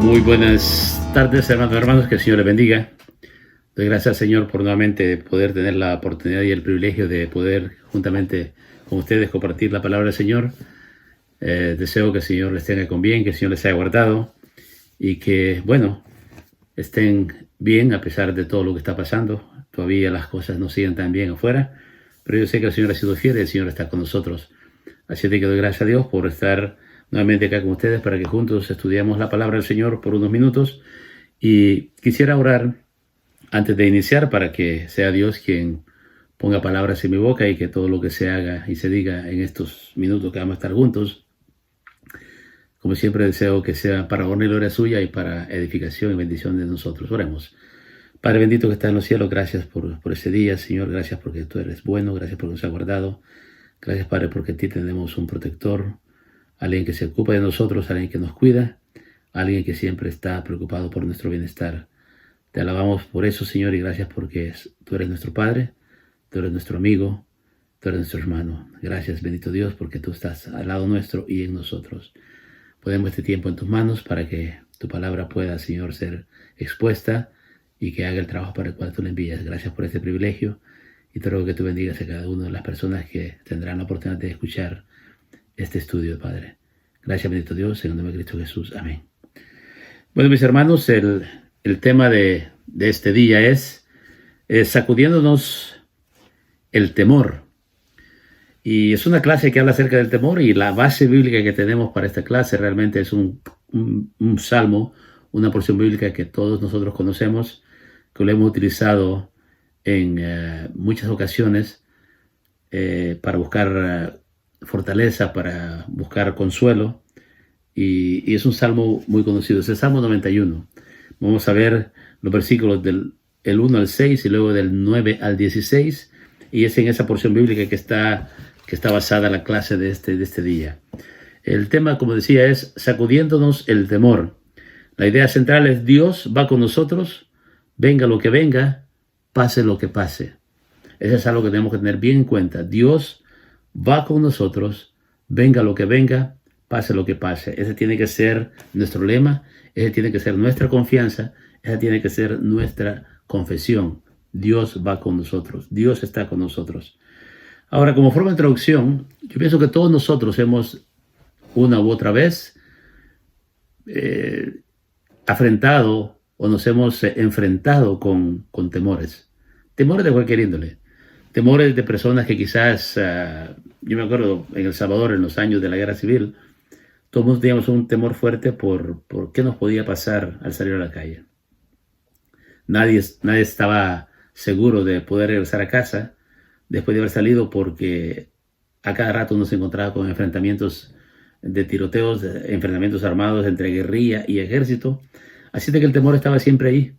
Muy buenas tardes, hermanos, que el Señor les bendiga. Doy gracias al Señor por nuevamente poder tener la oportunidad y el privilegio de poder juntamente con ustedes compartir la palabra del Señor. Deseo que el Señor les tenga con bien, que el Señor les haya guardado y que, bueno, estén bien a pesar de todo lo que está pasando. Todavía las cosas no siguen tan bien afuera, pero yo sé que el Señor ha sido fiel y el Señor está con nosotros. Así que doy gracias a Dios por estar nuevamente acá con ustedes para que juntos estudiemos la palabra del Señor por unos minutos. Y quisiera orar antes de iniciar para que sea Dios quien ponga palabras en mi boca y que todo lo que se haga y se diga en estos minutos que vamos a estar juntos, como siempre deseo que sea para honra y gloria suya y para edificación y bendición de nosotros. Oremos. Padre bendito que estás en los cielos, gracias por este día, Señor. Gracias porque tú eres bueno, gracias porque nos has guardado. Gracias, Padre, porque en ti tenemos un protector, alguien que se ocupa de nosotros, alguien que nos cuida, alguien que siempre está preocupado por nuestro bienestar. Te alabamos por eso, Señor, y gracias porque tú eres nuestro Padre, tú eres nuestro amigo, tú eres nuestro hermano. Gracias, bendito Dios, porque tú estás al lado nuestro y en nosotros. Ponemos este tiempo en tus manos para que tu palabra pueda, Señor, ser expuesta y que haga el trabajo para el cual tú le envías. Gracias por este privilegio y te ruego que tú bendigas a cada una de las personas que tendrán la oportunidad de escuchar este estudio, Padre. Gracias, bendito Dios, en el nombre de Cristo Jesús. Amén. Bueno, mis hermanos, el tema de este día es sacudiéndonos el temor. Y es una clase que habla acerca del temor y la base bíblica que tenemos para esta clase realmente es un salmo, una porción bíblica que todos nosotros conocemos, que lo hemos utilizado en muchas ocasiones para buscar fortaleza, para buscar consuelo, y es un salmo muy conocido, es el Salmo 91. Vamos a ver los versículos del 1 al 6 y luego del 9 al 16, y es en esa porción bíblica que está basada la clase de este día. El tema, como decía, es sacudiéndonos el temor. La idea central es Dios va con nosotros, venga lo que venga, pase lo que pase. Eso es algo que tenemos que tener bien en cuenta. Dios va con nosotros, venga lo que venga, pase lo que pase. Ese tiene que ser nuestro lema, ese tiene que ser nuestra confianza, esa tiene que ser nuestra confesión. Dios va con nosotros, Dios está con nosotros. Ahora, como forma de introducción, yo pienso que todos nosotros hemos una u otra vez afrontado o nos hemos enfrentado con temores. Temores de cualquier índole. Temores de personas que quizás, yo me acuerdo en El Salvador, en los años de la guerra civil, todos teníamos un temor fuerte por qué nos podía pasar al salir a la calle. Nadie estaba seguro de poder regresar a casa después de haber salido porque a cada rato uno se encontraba con enfrentamientos de tiroteos, enfrentamientos armados entre guerrilla y ejército. Así de que el temor estaba siempre ahí,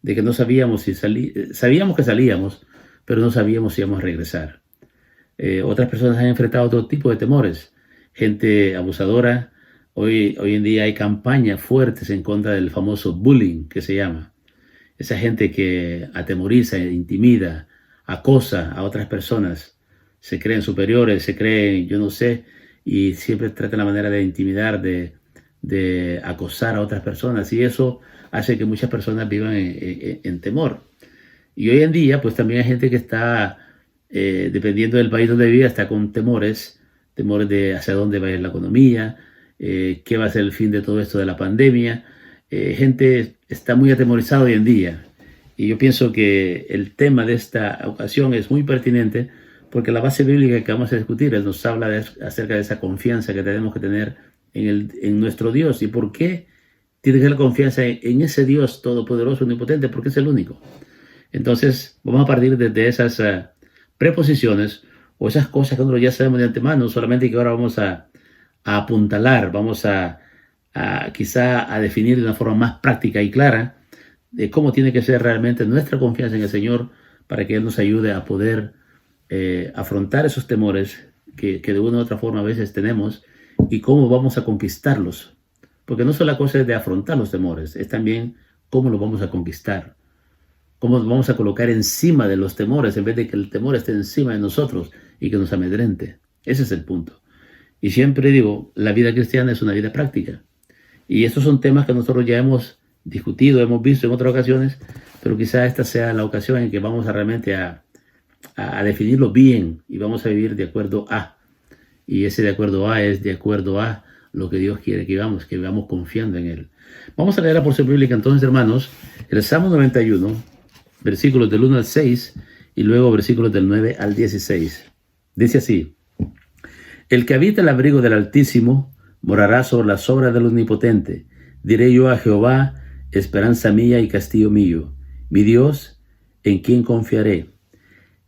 de que no sabíamos si sabíamos que salíamos, pero no sabíamos si íbamos a regresar. Otras personas han enfrentado otro tipo de temores, gente abusadora. Hoy en día hay campañas fuertes en contra del famoso bullying, que se llama. Esa gente que atemoriza, intimida, acosa a otras personas, se creen superiores, se creen, yo no sé, y siempre tratan la manera de intimidar, de acosar a otras personas, y eso hace que muchas personas vivan en temor. Y hoy en día, pues también hay gente que está, dependiendo del país donde vive, está con temores de hacia dónde va a ir la economía, qué va a ser el fin de todo esto de la pandemia. Gente está muy atemorizada hoy en día. Y yo pienso que el tema de esta ocasión es muy pertinente porque la base bíblica que vamos a discutir nos habla acerca de esa confianza que tenemos que tener en nuestro Dios. ¿Y por qué tiene que tener confianza en ese Dios todopoderoso, omnipotente? Porque es el único. Entonces, vamos a partir de esas preposiciones o esas cosas que nosotros ya sabemos de antemano, solamente que ahora vamos a apuntalar, vamos quizá a definir de una forma más práctica y clara de cómo tiene que ser realmente nuestra confianza en el Señor para que Él nos ayude a poder afrontar esos temores que de una u otra forma a veces tenemos y cómo vamos a conquistarlos. Porque no solo la cosa es de afrontar los temores, es también cómo los vamos a conquistar. Cómo nos vamos a colocar encima de los temores en vez de que el temor esté encima de nosotros y que nos amedrente. Ese es el punto. Y siempre digo, la vida cristiana es una vida práctica. Y estos son temas que nosotros ya hemos discutido, hemos visto en otras ocasiones, pero quizá esta sea la ocasión en que vamos a realmente a definirlo bien y vamos a vivir de acuerdo a. Y ese de acuerdo a es de acuerdo a lo que Dios quiere que vamos confiando en Él. Vamos a leer la porción bíblica entonces, hermanos, el Salmo 91, versículos del 1 al 6 y luego versículos del 9 al 16. Dice así: el que habita el abrigo del Altísimo morará sobre la sombra del Omnipotente. Diré yo a Jehová, esperanza mía y castillo mío, mi Dios, en quien confiaré.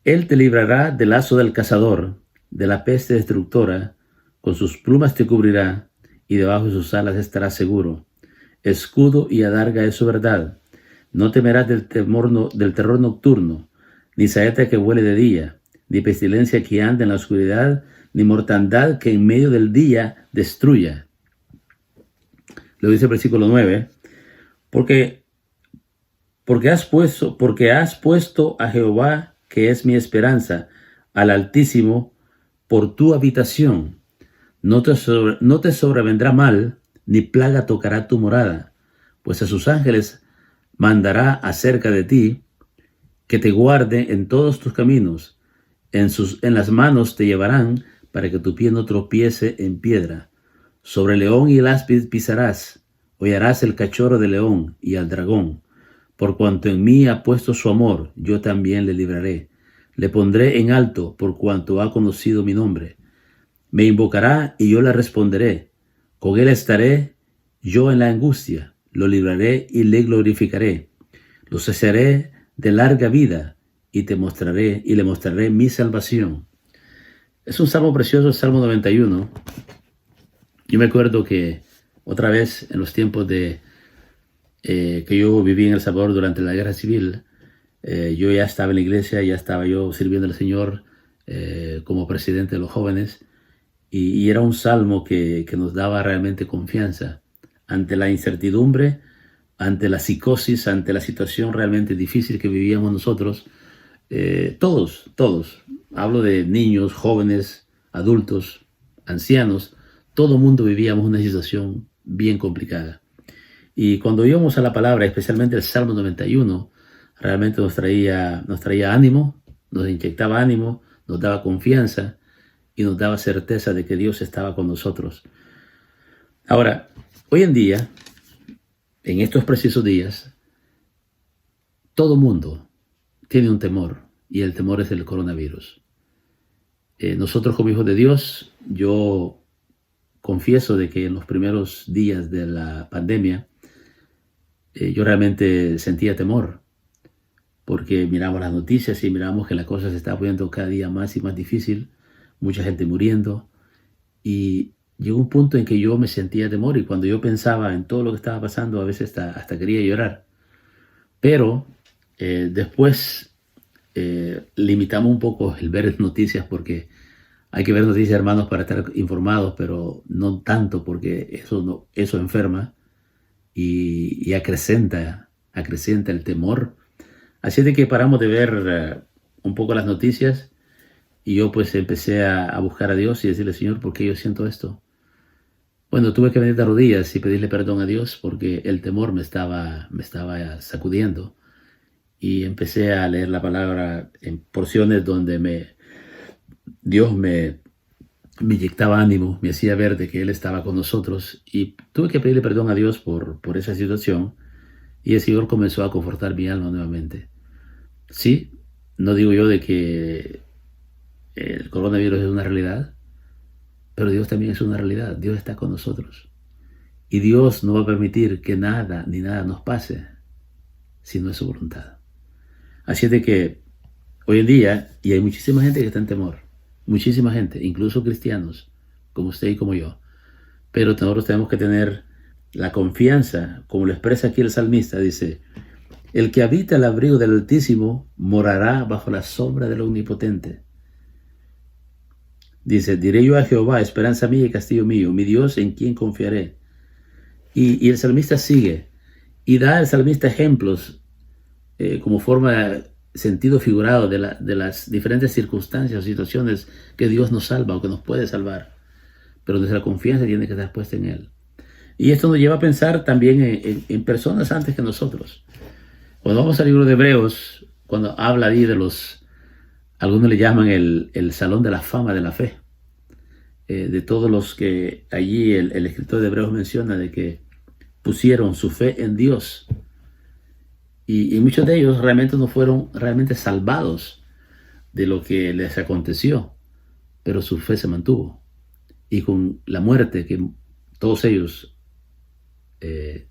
Él te librará del lazo del cazador, de la peste destructora, con sus plumas te cubrirá, y debajo de sus alas estarás seguro. Escudo y adarga es su verdad. No temerás del terror nocturno, ni saeta que vuele de día, ni pestilencia que anda en la oscuridad, ni mortandad que en medio del día destruya. Lo dice el versículo 9, porque has puesto a Jehová, que es mi esperanza, al Altísimo, por tu habitación. No te sobrevendrá mal, ni plaga tocará tu morada, pues a sus ángeles mandará acerca de ti, que te guarde en todos tus caminos. En las manos te llevarán, para que tu pie no tropiece en piedra. Sobre el león y el áspid pisarás, hollarás el cachorro del león y al dragón. Por cuanto en mí ha puesto su amor, yo también le libraré. Le pondré en alto, por cuanto ha conocido mi nombre. Me invocará y yo le responderé. Con él estaré yo en la angustia. Lo libraré y le glorificaré. Lo saciaré de larga vida y le mostraré mi salvación. Es un salmo precioso, el Salmo 91. Yo me acuerdo que otra vez en los tiempos que yo viví en El Salvador durante la Guerra Civil, yo ya estaba en la iglesia, ya estaba yo sirviendo al Señor como presidente de los jóvenes, y era un salmo que nos daba realmente confianza ante la incertidumbre, ante la psicosis, ante la situación realmente difícil que vivíamos nosotros. Todos, hablo de niños, jóvenes, adultos, ancianos, todo el mundo vivíamos una situación bien complicada. Y cuando íbamos a la palabra, especialmente el Salmo 91, realmente nos traía ánimo, nos inyectaba ánimo, nos daba confianza y nos daba certeza de que Dios estaba con nosotros. Ahora, hoy en día, en estos precisos días, todo mundo tiene un temor, y el temor es el coronavirus. Nosotros como hijos de Dios, yo confieso de que en los primeros días de la pandemia, yo realmente sentía temor, porque miramos las noticias y miramos que la cosa se está poniendo cada día más y más difícil, mucha gente muriendo, y llegó un punto en que yo me sentía temor, y cuando yo pensaba en todo lo que estaba pasando, a veces hasta quería llorar. Pero después limitamos un poco el ver noticias, porque hay que ver noticias, hermanos, para estar informados, pero no tanto, porque eso enferma y acrecenta el temor. Así de que paramos de ver un poco las noticias, y yo pues empecé a buscar a Dios y decirle: Señor, ¿por qué yo siento esto? Bueno, tuve que venir de rodillas y pedirle perdón a Dios, porque el temor me estaba sacudiendo, y empecé a leer la palabra en porciones donde Dios me inyectaba ánimo, me hacía ver de que Él estaba con nosotros, y tuve que pedirle perdón a Dios por esa situación, y el Señor comenzó a confortar mi alma nuevamente. Sí, no digo yo de que el coronavirus es una realidad, pero Dios también es una realidad. Dios está con nosotros, y Dios no va a permitir que nada ni nada nos pase si no es su voluntad. Así es de que hoy en día, y hay muchísima gente que está en temor, muchísima gente, incluso cristianos, como usted y como yo, pero nosotros tenemos que tener la confianza, como lo expresa aquí el salmista, dice: el que habita el abrigo del Altísimo morará bajo la sombra del Omnipotente. Dice: diré yo a Jehová, esperanza mía y castillo mío, mi Dios, en quien confiaré. Y el salmista sigue, y da al salmista ejemplos como forma, sentido figurado de las diferentes circunstancias o situaciones que Dios nos salva o que nos puede salvar, pero nuestra confianza tiene que estar puesta en Él. Y esto nos lleva a pensar también en personas antes que nosotros. Cuando vamos al libro de Hebreos, cuando habla ahí de algunos le llaman el Salón de la Fama de la Fe, de todos los que allí el escritor de Hebreos menciona de que pusieron su fe en Dios. Y muchos de ellos realmente no fueron realmente salvados de lo que les aconteció, pero su fe se mantuvo. Y con la muerte, que todos ellos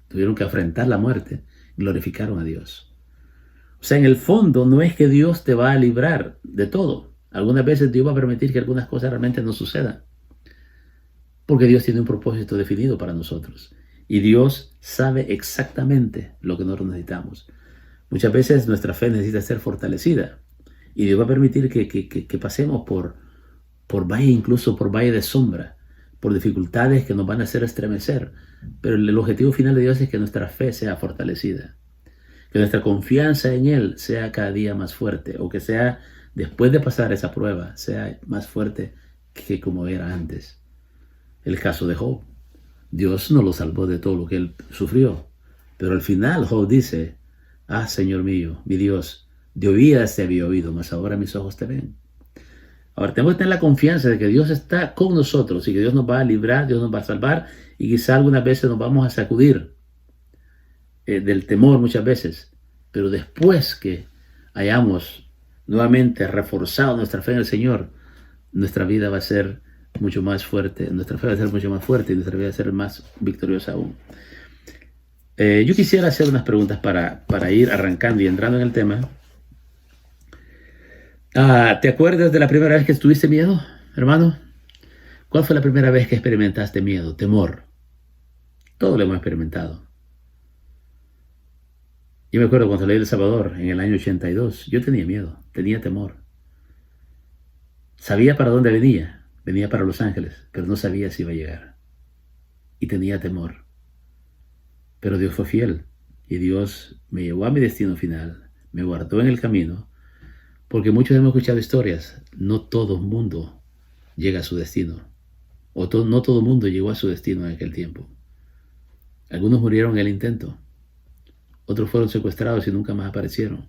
tuvieron que afrontar la muerte, glorificaron a Dios. O sea, en el fondo no es que Dios te va a librar de todo. Algunas veces Dios va a permitir que algunas cosas realmente no sucedan, porque Dios tiene un propósito definido para nosotros. Y Dios sabe exactamente lo que nosotros necesitamos. Muchas veces nuestra fe necesita ser fortalecida. Y Dios va a permitir que pasemos por valle, incluso por valle de sombra, por dificultades que nos van a hacer estremecer. Pero el objetivo final de Dios es que nuestra fe sea fortalecida, que nuestra confianza en Él sea cada día más fuerte, o que sea, después de pasar esa prueba, sea más fuerte que como era antes. El caso de Job. Dios no lo salvó de todo lo que él sufrió, pero al final Job dice: ah, Señor mío, mi Dios, de oídas te había oído, mas ahora mis ojos te ven. Ahora tenemos que tener la confianza de que Dios está con nosotros y que Dios nos va a librar, Dios nos va a salvar, y quizá algunas veces nos vamos a sacudir del temor muchas veces, pero después que hayamos nuevamente reforzado nuestra fe en el Señor, nuestra vida va a ser mucho más fuerte, nuestra fe va a ser mucho más fuerte y nuestra vida va a ser más victoriosa aún. Yo quisiera hacer unas preguntas para ir arrancando y entrando en el tema. ¿Te acuerdas de la primera vez que tuviste miedo, hermano? ¿Cuál fue la primera vez que experimentaste miedo, temor? Todos lo hemos experimentado. Yo me acuerdo cuando salí de El Salvador en el año 82, yo tenía miedo, tenía temor. Sabía para dónde venía para Los Ángeles, pero no sabía si iba a llegar. Y tenía temor. Pero Dios fue fiel y Dios me llevó a mi destino final, me guardó en el camino, porque muchos hemos escuchado historias. No todo el mundo llega a su destino, no todo el mundo llegó a su destino en aquel tiempo. Algunos murieron en el intento, otros fueron secuestrados y nunca más aparecieron.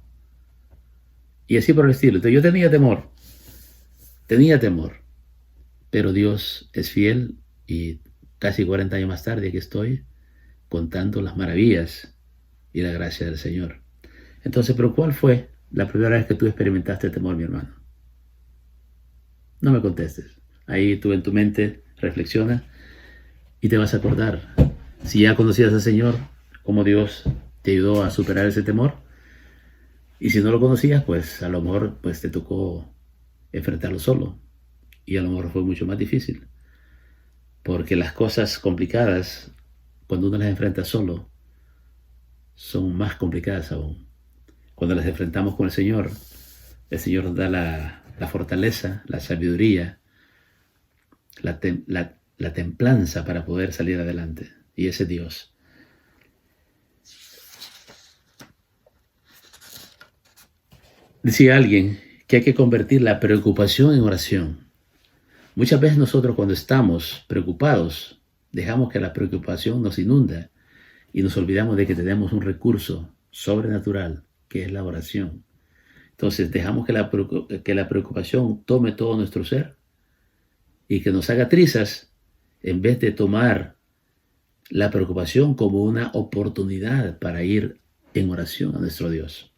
Y así por el estilo. Entonces yo tenía temor, pero Dios es fiel y casi 40 años más tarde aquí estoy contando las maravillas y la gracia del Señor. Entonces, ¿pero cuál fue la primera vez que tú experimentaste temor, mi hermano? No me contestes. Ahí tú en tu mente reflexiona y te vas a acordar. Si ya conocías al Señor, cómo Dios te ayudó a superar ese temor. Y si no lo conocías, pues a lo mejor pues, te tocó enfrentarlo solo. Y a lo mejor fue mucho más difícil. Porque las cosas complicadas, cuando uno las enfrenta solo, son más complicadas aún. Cuando las enfrentamos con el Señor nos da la fortaleza, la sabiduría, la templanza para poder salir adelante. Y ese Dios. Decía alguien que hay que convertir la preocupación en oración. Muchas veces nosotros cuando estamos preocupados, dejamos que la preocupación nos inunda y nos olvidamos de que tenemos un recurso sobrenatural que es la oración. Entonces dejamos que la preocupación tome todo nuestro ser y que nos haga trizas en vez de tomar la preocupación como una oportunidad para ir en oración a nuestro Dios.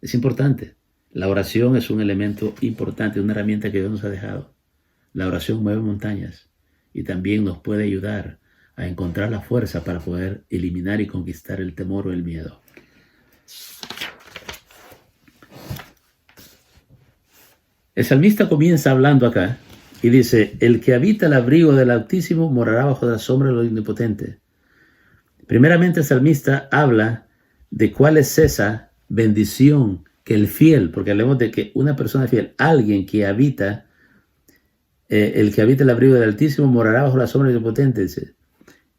Es importante. La oración es un elemento importante, una herramienta que Dios nos ha dejado. La oración mueve montañas y también nos puede ayudar a encontrar la fuerza para poder eliminar y conquistar el temor o el miedo. El salmista comienza hablando acá y dice: el que habita el abrigo del Altísimo morará bajo la sombra del Omnipotente. Primeramente el salmista habla de cuál es esa bendición que el fiel, porque hablemos de que una persona fiel, alguien que habita, el que habita el abrigo del Altísimo morará bajo la sombra del Omnipotente. Dice,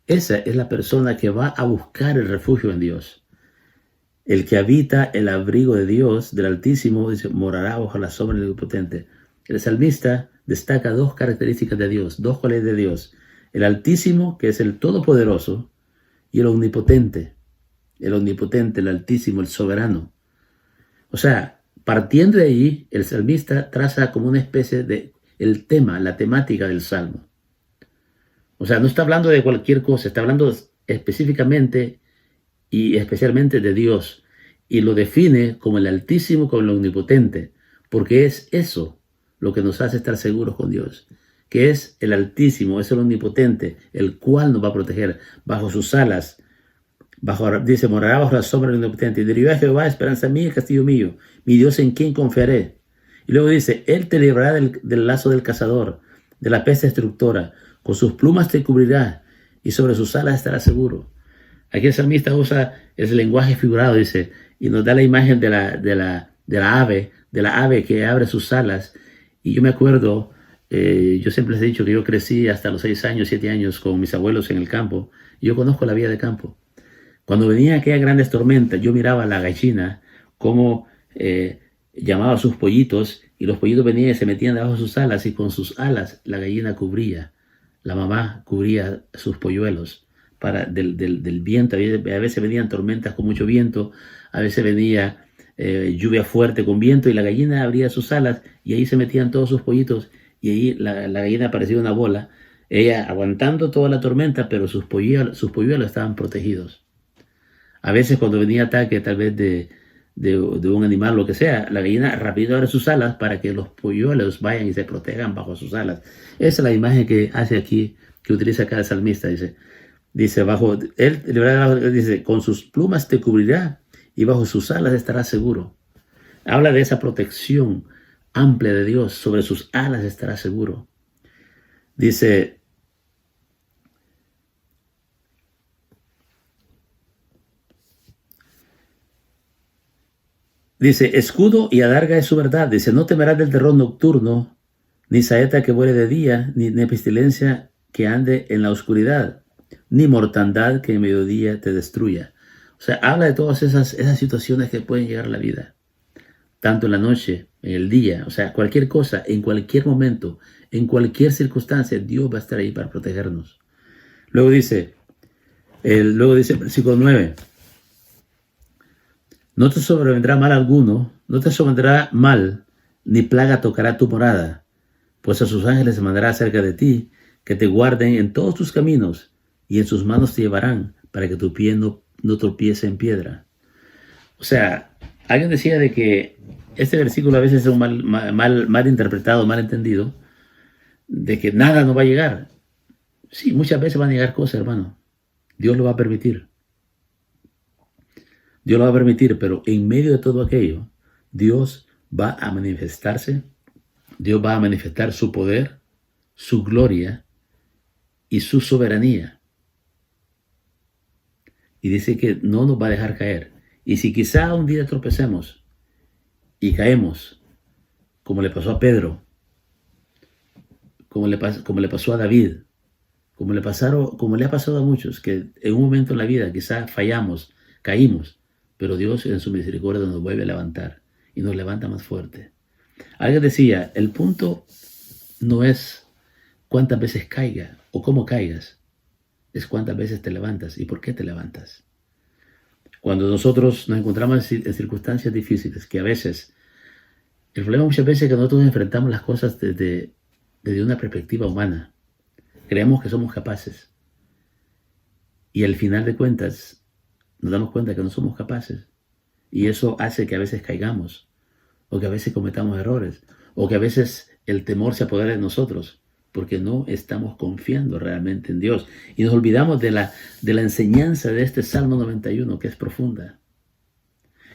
esa es la persona que va a buscar el refugio en Dios. El que habita el abrigo de Dios, del Altísimo, dice, morará bajo la sombra del Omnipotente. El salmista destaca dos características de Dios, dos cualidades de Dios. el Altísimo, que es el Todopoderoso, y el Omnipotente, el Altísimo, el Soberano. O sea, partiendo de ahí, el salmista traza como una especie de el tema, la temática del Salmo. O sea, no está hablando de cualquier cosa, está hablando específicamente y especialmente de Dios. Y lo define como el Altísimo, como el Omnipotente, porque es eso lo que nos hace estar seguros con Dios, que es el Altísimo, es el Omnipotente, el cual nos va a proteger bajo sus alas. Dice, morará bajo la sombra del Omnipotente. Y diré a Jehová, esperanza mía, castillo mío, mi Dios en quien confiaré. Y luego dice, Él te librará del lazo del cazador, de la peste destructora. Con sus plumas te cubrirá y sobre sus alas estarás seguro. Aquí el salmista usa ese lenguaje figurado, dice, y nos da la imagen de la ave que abre sus alas. Y yo me acuerdo, yo siempre les he dicho que yo crecí hasta los 6 años, 7 años con mis abuelos en el campo. Y yo conozco la vida de campo. Cuando venían aquellas grandes tormentas, yo miraba a la gallina cómo llamaba a sus pollitos, y los pollitos venían y se metían debajo de sus alas, y con sus alas la gallina cubría, la mamá cubría sus polluelos del viento. A veces venían tormentas con mucho viento, a veces venía lluvia fuerte con viento, y la gallina abría sus alas y ahí se metían todos sus pollitos, y ahí la gallina parecía una bola, ella aguantando toda la tormenta, pero sus polluelos estaban protegidos. A veces cuando venía ataque tal vez de un animal, lo que sea, la gallina rápido abre sus alas para que los polluelos vayan y se protejan bajo sus alas. Esa es la imagen que hace aquí, que utiliza cada salmista. Dice bajo él, dice, con sus plumas te cubrirá y bajo sus alas estarás seguro. Habla de esa protección amplia de Dios, sobre sus alas estarás seguro. Dice, escudo y adarga es su verdad. Dice, no temerás del terror nocturno, ni saeta que vuele de día, ni pestilencia que ande en la oscuridad, ni mortandad que en mediodía te destruya. O sea, habla de todas esas situaciones que pueden llegar a la vida, tanto en la noche, en el día, o sea, cualquier cosa, en cualquier momento, en cualquier circunstancia, Dios va a estar ahí para protegernos. Luego dice, versículo 9, no te sobrevendrá mal alguno, no te sobrevendrá mal, ni plaga tocará tu morada, pues a sus ángeles se mandará cerca de ti, que te guarden en todos tus caminos, y en sus manos te llevarán, para que tu pie no tropiece en piedra. O sea, alguien decía de que este versículo a veces es un mal interpretado, mal entendido, de que nada nos va a llegar. Sí, muchas veces van a llegar cosas, hermano. Dios lo va a permitir. Dios lo va a permitir, pero en medio de todo aquello, Dios va a manifestarse, Dios va a manifestar su poder, su gloria y su soberanía. Y dice que no nos va a dejar caer. Y si quizá un día tropecemos y caemos, como le pasó a Pedro, como le pasó a David, como le ha pasado a muchos, que en un momento en la vida quizá fallamos, caímos, pero Dios en su misericordia nos vuelve a levantar y nos levanta más fuerte. Alguien decía, el punto no es cuántas veces caiga o cómo caigas, es cuántas veces te levantas y por qué te levantas. Cuando nosotros nos encontramos en circunstancias difíciles, que a veces, el problema muchas veces es que nosotros enfrentamos las cosas desde una perspectiva humana. Creemos que somos capaces y al final de cuentas nos damos cuenta que no somos capaces, y eso hace que a veces caigamos, o que a veces cometamos errores, o que a veces el temor se apodere de nosotros, porque no estamos confiando realmente en Dios, y nos olvidamos de la enseñanza de este Salmo 91, que es profunda.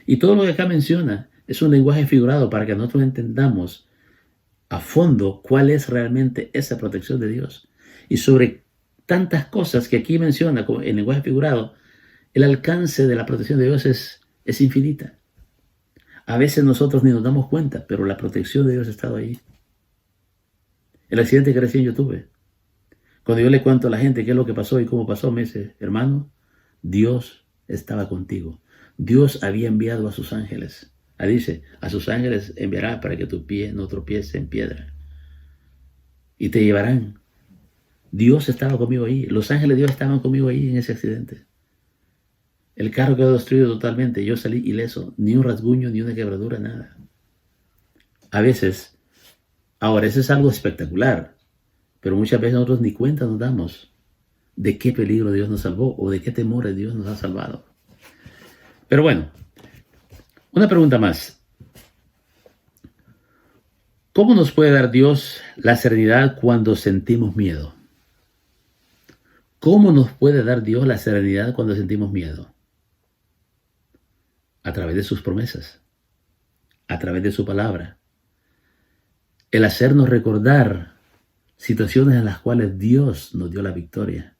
Y todo lo que acá menciona es un lenguaje figurado para que nosotros entendamos a fondo cuál es realmente esa protección de Dios. Y sobre tantas cosas que aquí menciona en lenguaje figurado, el alcance de la protección de Dios es infinita. A veces nosotros ni nos damos cuenta, pero la protección de Dios ha estado ahí. El accidente que recién yo tuve, cuando yo le cuento a la gente qué es lo que pasó y cómo pasó, me dice, hermano, Dios estaba contigo. Dios había enviado a sus ángeles. Dice, a sus ángeles enviará para que tu pie no tropiece en piedra. Y te llevarán Dios estaba conmigo ahí. Los ángeles de Dios estaban conmigo ahí en ese accidente. El carro quedó destruido totalmente. Yo salí ileso. Ni un rasguño, ni una quebradura, nada. A veces, ahora eso es algo espectacular, pero muchas veces nosotros ni cuenta nos damos de qué peligro Dios nos salvó o de qué temores Dios nos ha salvado. Pero bueno, una pregunta más. ¿Cómo nos puede dar Dios la serenidad cuando sentimos miedo? ¿Cómo nos puede dar Dios la serenidad cuando sentimos miedo? A través de sus promesas, a través de su palabra. El hacernos recordar situaciones en las cuales Dios nos dio la victoria.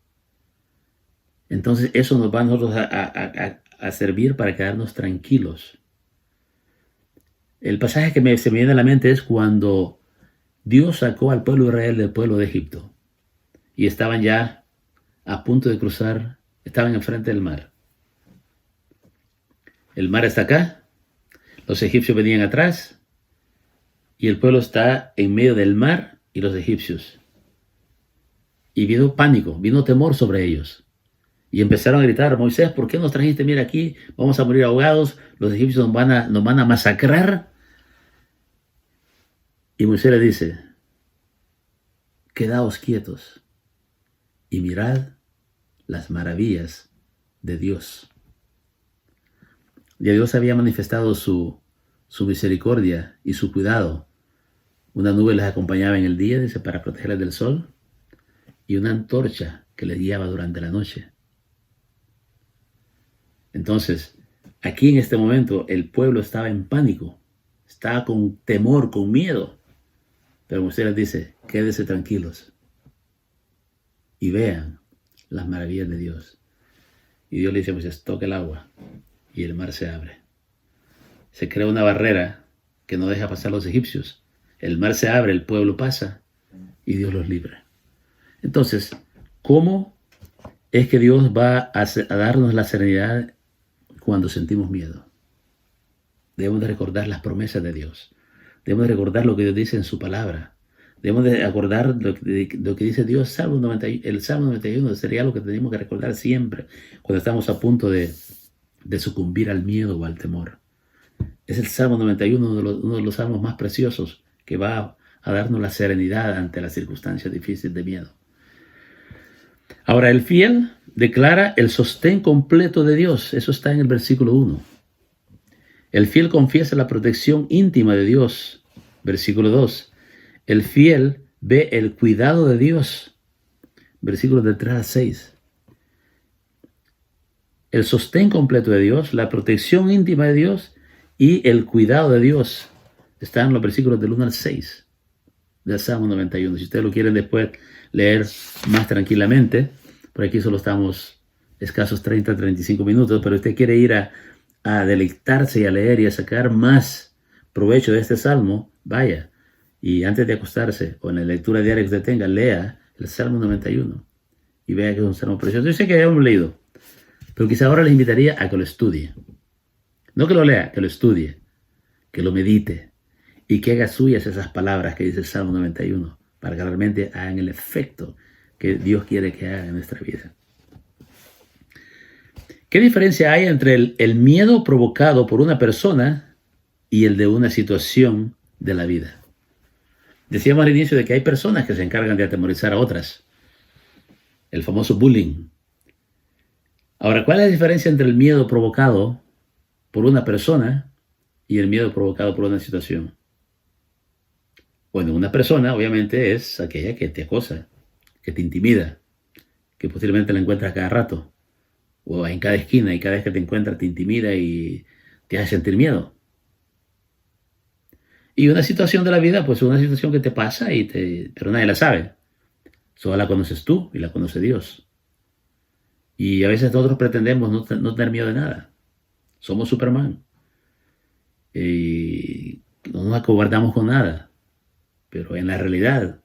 Entonces eso nos va a nosotros a servir para quedarnos tranquilos. El pasaje que se me viene a la mente es cuando Dios sacó al pueblo de Israel del pueblo de Egipto y estaban ya a punto de cruzar, estaban enfrente del mar. El mar está acá, los egipcios venían atrás y el pueblo está en medio del mar y los egipcios. Y vino pánico, vino temor sobre ellos. Y empezaron a gritar: Moisés, ¿por qué nos trajiste? Mira aquí, vamos a morir ahogados, los egipcios nos van a masacrar. Y Moisés le dice: quedaos quietos y mirad las maravillas de Dios. Ya Dios había manifestado su misericordia y su cuidado. Una nube les acompañaba en el día, dice, para protegerles del sol, y una antorcha que les guiaba durante la noche. Entonces, aquí en este momento el pueblo estaba en pánico, estaba con temor, con miedo. Pero Moisés les dice: quédense tranquilos y vean las maravillas de Dios. Y Dios le dice a Moisés: toca el agua, y el mar se abre. Se crea una barrera que no deja pasar a los egipcios. El mar se abre, el pueblo pasa y Dios los libra. Entonces, ¿cómo es que Dios va a darnos la serenidad cuando sentimos miedo? Debemos de recordar las promesas de Dios. Debemos de recordar lo que Dios dice en su palabra. Debemos de acordar lo que dice Dios. El Salmo 91 sería lo que tenemos que recordar siempre cuando estamos a punto de sucumbir al miedo o al temor. Es el Salmo 91 uno de los salmos más preciosos que va a darnos la serenidad ante las circunstancias difíciles de miedo. Ahora, el fiel declara el sostén completo de Dios. Eso está en el versículo 1. El fiel confiesa la protección íntima de Dios. Versículo 2. El fiel ve el cuidado de Dios. Versículos de 3 a 6. El sostén completo de Dios, la protección íntima de Dios y el cuidado de Dios. Están en los versículos del 1 al 6 del Salmo 91. Si ustedes lo quieren después leer más tranquilamente, por aquí solo estamos escasos 30-35 minutos, pero usted quiere ir a deleitarse y a leer y a sacar más provecho de este salmo, vaya, y antes de acostarse o en la lectura diaria que usted tenga, lea el Salmo 91 y vea que es un salmo precioso. Yo sé que ya hemos leído, pero quizá ahora les invitaría a que lo estudie. No que lo lea, que lo estudie, que lo medite y que haga suyas esas palabras que dice el Salmo 91 para que realmente hagan el efecto que Dios quiere que haga en nuestra vida. ¿Qué diferencia hay entre el miedo provocado por una persona y el de una situación de la vida? Decíamos al inicio de que hay personas que se encargan de atemorizar a otras. El famoso bullying. Ahora, ¿cuál es la diferencia entre el miedo provocado por una persona y el miedo provocado por una situación? Bueno, una persona obviamente es aquella que te acosa, que te intimida, que posiblemente la encuentras cada rato o en cada esquina, y cada vez que te encuentra te intimida y te hace sentir miedo. Y una situación de la vida, pues una situación que te pasa pero nadie la sabe. Solo la conoces tú y la conoce Dios. Y a veces nosotros pretendemos no tener miedo de nada. Somos Superman. Y no nos acobardamos con nada. Pero en la realidad,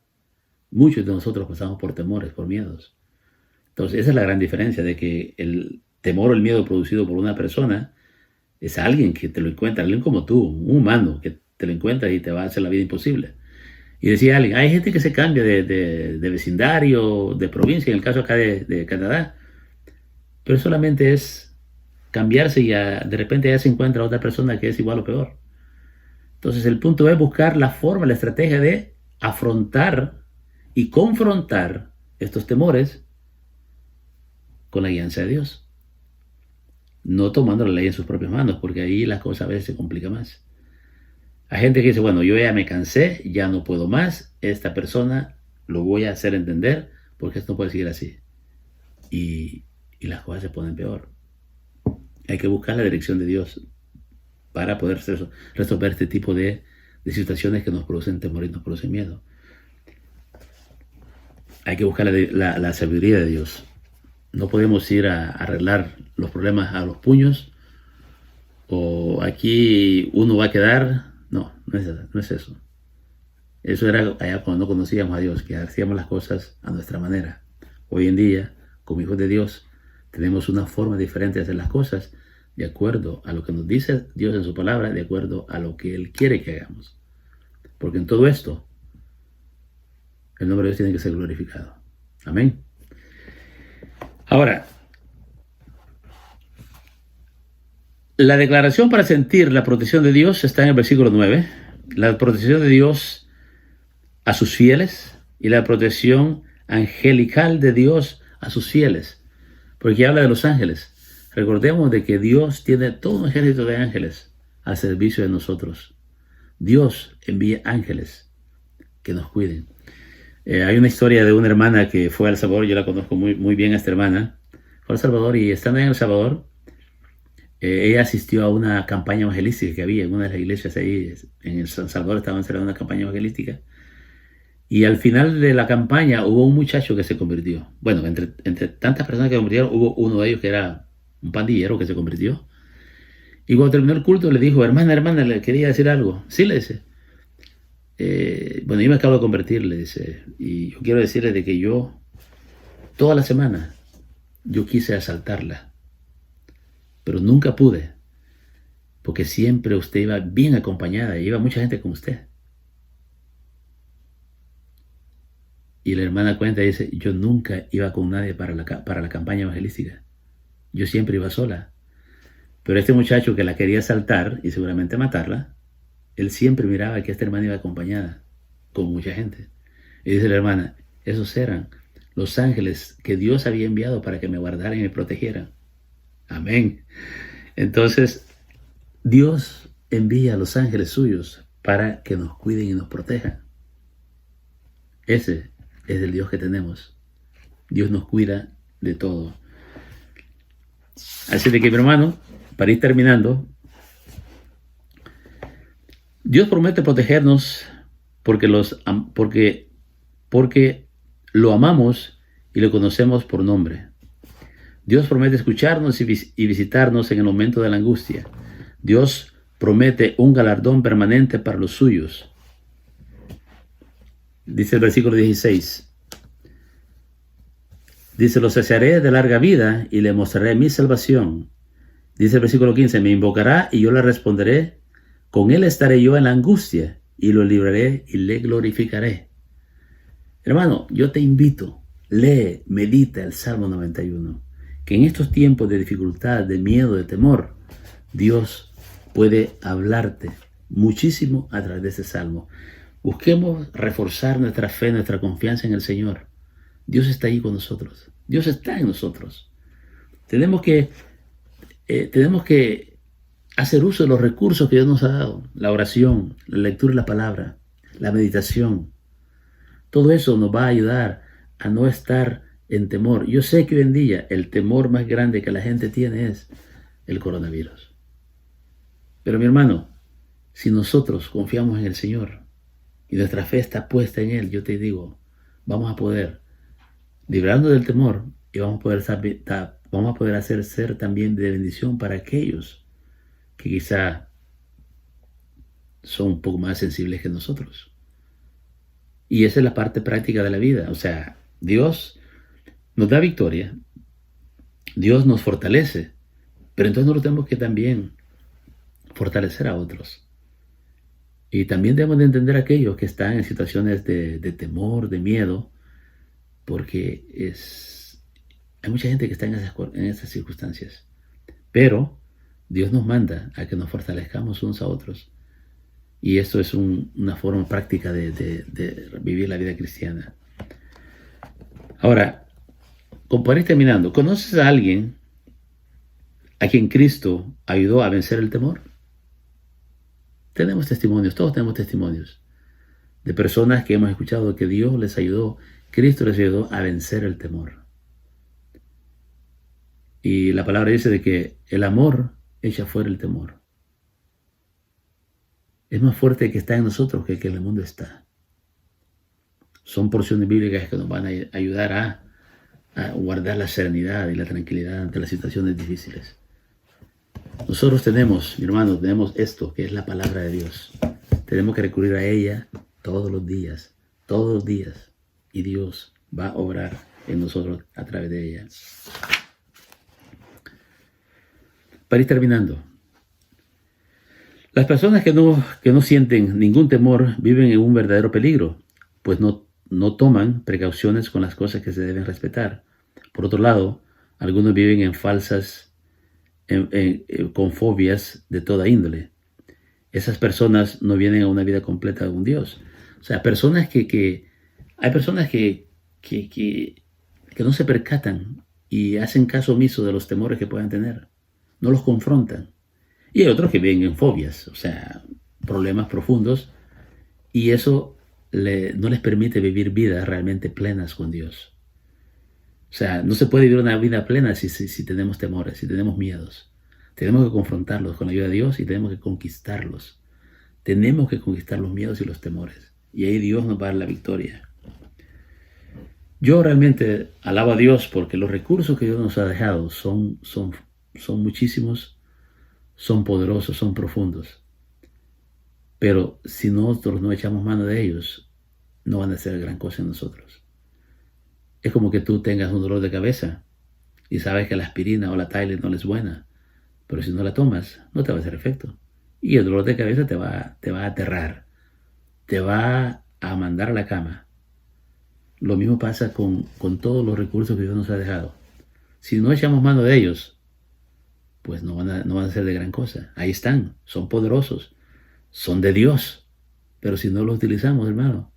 muchos de nosotros pasamos por temores, por miedos. Entonces, esa es la gran diferencia de que el temor o el miedo producido por una persona es alguien que te lo encuentra, alguien como tú, un humano, que te lo encuentra y te va a hacer la vida imposible. Y decía alguien, hay gente que se cambia de vecindario, de provincia, en el caso acá de Canadá, pero solamente es cambiarse y de repente ya se encuentra otra persona que es igual o peor. Entonces el punto es buscar la forma, la estrategia de afrontar y confrontar estos temores con la guianza de Dios. No tomando la ley en sus propias manos, porque ahí la cosa a veces se complica más. Hay gente que dice, bueno, yo ya me cansé, ya no puedo más, esta persona lo voy a hacer entender, porque esto no puede seguir así. Y las cosas se ponen peor. Hay que buscar la dirección de Dios para poder resolver este tipo de situaciones que nos producen temor y nos producen miedo. Hay que buscar la sabiduría de Dios. No podemos ir a arreglar los problemas a los puños, o aquí uno va a quedar. No es eso. Eso era allá cuando no conocíamos a Dios, que hacíamos las cosas a nuestra manera. Hoy en día, como hijos de Dios, tenemos una forma diferente de hacer las cosas, de acuerdo a lo que nos dice Dios en su palabra, de acuerdo a lo que Él quiere que hagamos. Porque en todo esto, el nombre de Dios tiene que ser glorificado. Amén. Ahora, la declaración para sentir la protección de Dios está en el versículo 9. La protección de Dios a sus fieles y la protección angelical de Dios a sus fieles. Porque habla de los ángeles. Recordemos de que Dios tiene todo un ejército de ángeles al servicio de nosotros. Dios envía ángeles que nos cuiden. Hay una historia de una hermana que fue a El Salvador. Yo la conozco muy bien a esta hermana. Fue a El Salvador, y estando en El Salvador, ella asistió a una campaña evangelística que había en una de las iglesias ahí en El Salvador. Estaban celebrando una campaña evangelística. Y al final de la campaña hubo un muchacho que se convirtió. Bueno, entre tantas personas que se convirtieron, hubo uno de ellos que era un pandillero que se convirtió. Y cuando terminó el culto le dijo, hermana, le quería decir algo. Sí, le dice. Bueno, yo me acabo de convertir, le dice. Y yo quiero decirle de que yo, toda la semana, yo quise asaltarla. Pero nunca pude. Porque siempre usted iba bien acompañada. Y iba mucha gente con usted. Y la hermana cuenta y dice, yo nunca iba con nadie para la campaña evangelística. Yo siempre iba sola. Pero este muchacho que la quería asaltar y seguramente matarla, él siempre miraba que esta hermana iba acompañada con mucha gente. Y dice la hermana, esos eran los ángeles que Dios había enviado para que me guardaran y me protegieran. Amén. Entonces, Dios envía a los ángeles suyos para que nos cuiden y nos protejan. Ese es el Dios que tenemos. Dios nos cuida de todo. Así de que, mi hermano, para ir terminando, Dios promete protegernos porque lo amamos y lo conocemos por nombre. Dios promete escucharnos y visitarnos en el momento de la angustia. Dios promete un galardón permanente para los suyos. Dice el versículo 16. Dice, lo saciaré de larga vida y le mostraré mi salvación. Dice el versículo 15, me invocará y yo le responderé. Con él estaré yo en la angustia y lo libraré y le glorificaré. Hermano, yo te invito, lee, medita el Salmo 91. Que en estos tiempos de dificultad, de miedo, de temor, Dios puede hablarte muchísimo a través de ese salmo. Busquemos reforzar nuestra fe, nuestra confianza en el Señor. Dios está ahí con nosotros. Dios está en nosotros. Tenemos que hacer uso de los recursos que Dios nos ha dado. La oración, la lectura de la palabra, la meditación. Todo eso nos va a ayudar a no estar en temor. Yo sé que hoy en día el temor más grande que la gente tiene es el coronavirus. Pero mi hermano, si nosotros confiamos en el Señor y nuestra fe está puesta en Él, yo te digo, vamos a poder librarnos del temor y vamos a poder hacer ser también de bendición para aquellos que quizá son un poco más sensibles que nosotros. Y esa es la parte práctica de la vida. O sea, Dios nos da victoria, Dios nos fortalece, pero entonces nosotros tenemos que también fortalecer a otros. Y también debemos de entender a aquellos que están en situaciones de temor, de miedo, porque hay mucha gente que está en esas circunstancias. Pero Dios nos manda a que nos fortalezcamos unos a otros. Y esto es una forma práctica de vivir la vida cristiana. Ahora, para ir terminando, ¿conoces a alguien a quien Cristo ayudó a vencer el temor? Tenemos testimonios, todos tenemos testimonios de personas que hemos escuchado que Dios les ayudó, Cristo les ayudó a vencer el temor. Y la palabra dice de que el amor echa fuera el temor. Es más fuerte que está en nosotros que en el mundo está. Son porciones bíblicas que nos van a ayudar a guardar la serenidad y la tranquilidad ante las situaciones difíciles. Nosotros tenemos, mi hermano, tenemos esto, que es la palabra de Dios. Tenemos que recurrir a ella todos los días, y Dios va a obrar en nosotros a través de ella. Para ir terminando, las personas que no sienten ningún temor viven en un verdadero peligro, pues no toman precauciones con las cosas que se deben respetar. Por otro lado, algunos viven en con fobias de toda índole. Esas personas no vienen a una vida completa con Dios. O sea, hay personas que no se percatan y hacen caso omiso de los temores que puedan tener. No los confrontan. Y hay otros que viven en fobias, o sea, problemas profundos, y eso no les permite vivir vidas realmente plenas con Dios. O sea, no se puede vivir una vida plena si tenemos temores, si tenemos miedos. Tenemos que confrontarlos con la ayuda de Dios y tenemos que conquistarlos. Tenemos que conquistar los miedos y los temores. Y ahí Dios nos va a dar la victoria. Yo realmente alabo a Dios porque los recursos que Dios nos ha dejado son muchísimos, son poderosos, son profundos. Pero si nosotros no echamos mano de ellos, no van a hacer gran cosa en nosotros. Es como que tú tengas un dolor de cabeza y sabes que la aspirina o la Tylenol no es buena, pero si no la tomas, no te va a hacer efecto. Y el dolor de cabeza te va a aterrar, te va a mandar a la cama. Lo mismo pasa con todos los recursos que Dios nos ha dejado. Si no echamos mano de ellos, pues no van a ser de gran cosa. Ahí están, son poderosos, son de Dios, pero si no los utilizamos, hermano,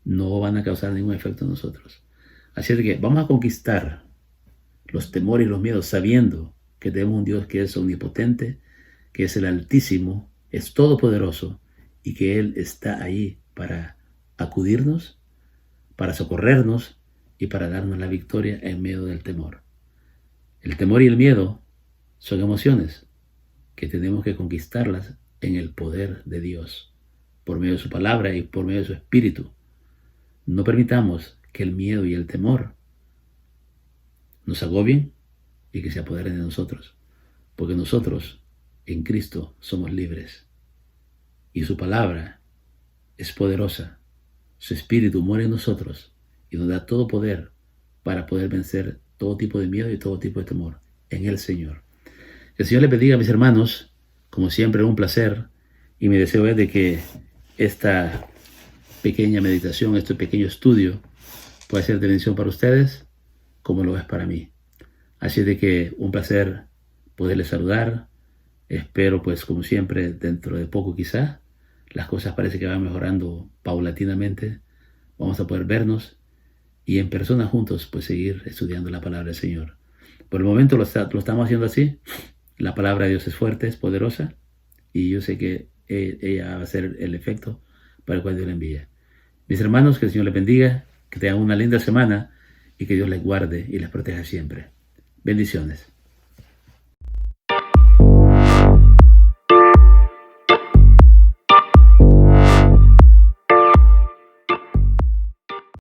no van a causar ningún efecto en nosotros. Así es que vamos a conquistar los temores y los miedos sabiendo que tenemos un Dios que es omnipotente, que es el Altísimo, es todopoderoso y que Él está ahí para acudirnos, para socorrernos y para darnos la victoria en medio del temor. El temor y el miedo son emociones que tenemos que conquistarlas en el poder de Dios, por medio de su palabra y por medio de su espíritu. No permitamos que el miedo y el temor nos agobien y que se apoderen de nosotros, porque nosotros en Cristo somos libres y su palabra es poderosa. Su espíritu muere en nosotros y nos da todo poder para poder vencer todo tipo de miedo y todo tipo de temor en el Señor. El Señor le bendiga a mis hermanos, como siempre un placer, y mi deseo es de que esta pequeña meditación, este pequeño estudio pueda ser de bendición para ustedes como lo es para mí. Así de que un placer poderles saludar. Espero pues como siempre dentro de poco quizá las cosas parece que van mejorando paulatinamente. Vamos a poder vernos y en persona juntos pues seguir estudiando la palabra del Señor. Por el momento lo estamos haciendo así. La palabra de Dios es fuerte, es poderosa y yo sé que ella va a ser el efecto para el cual Dios la envía. Mis hermanos, que el Señor les bendiga, que tengan una linda semana y que Dios les guarde y les proteja siempre. Bendiciones.